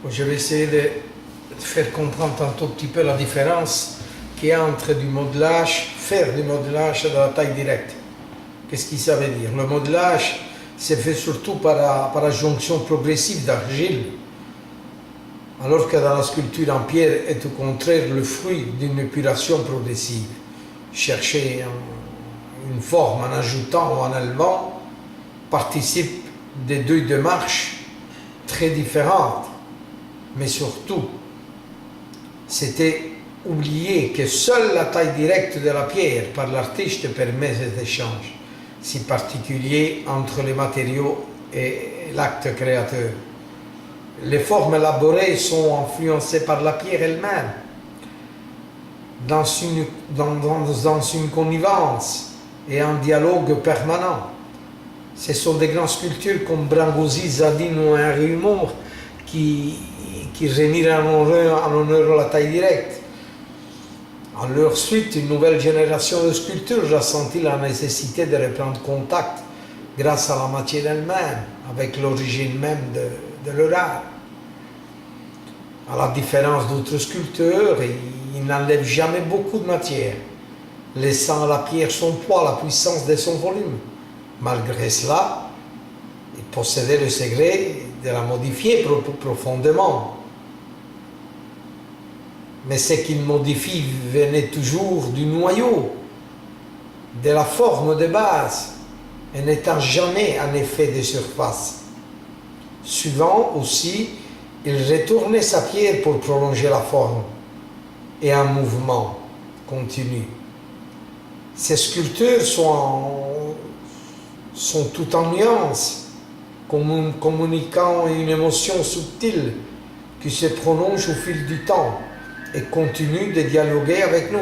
Je vais essayer de faire comprendre un tout petit peu la différence qu'il y a entre du modelage, faire du modelage de la taille directe. Qu'est-ce que ça veut dire? Le modelage, c'est fait surtout par adjonction progressive d'argile, alors que dans la sculpture en pierre est au contraire le fruit d'une épuration progressive. Chercher une forme en ajoutant ou en enlevant participe des deux démarches très différentes. Mais surtout, c'était oublier que seule la taille directe de la pierre par l'artiste permet cet échange si particulier entre les matériaux et l'acte créateur. Les formes élaborées sont influencées par la pierre elle-même, dans une connivence et un dialogue permanent. Ce sont des grandes sculptures comme Brancusi, Zadine ou Henri Moore qui remirent en honneur la taille directe. En leur suite, une nouvelle génération de sculpteurs a senti la nécessité de reprendre contact grâce à la matière elle-même, avec l'origine même de leur art. À la différence d'autres sculpteurs, ils n'enlèvent jamais beaucoup de matière, laissant à la pierre son poids, la puissance de son volume. Malgré cela, ils possédaient le secret de la modifier profondément. Mais ce qu'ils modifient venait toujours du noyau, de la forme de base, et n'étant jamais un effet de surface. Souvent aussi, il retournait sa pierre pour prolonger la forme et un mouvement continu. Ces sculptures sont tout en nuances, communiquant une émotion subtile qui se prolonge au fil du temps et continue de dialoguer avec nous.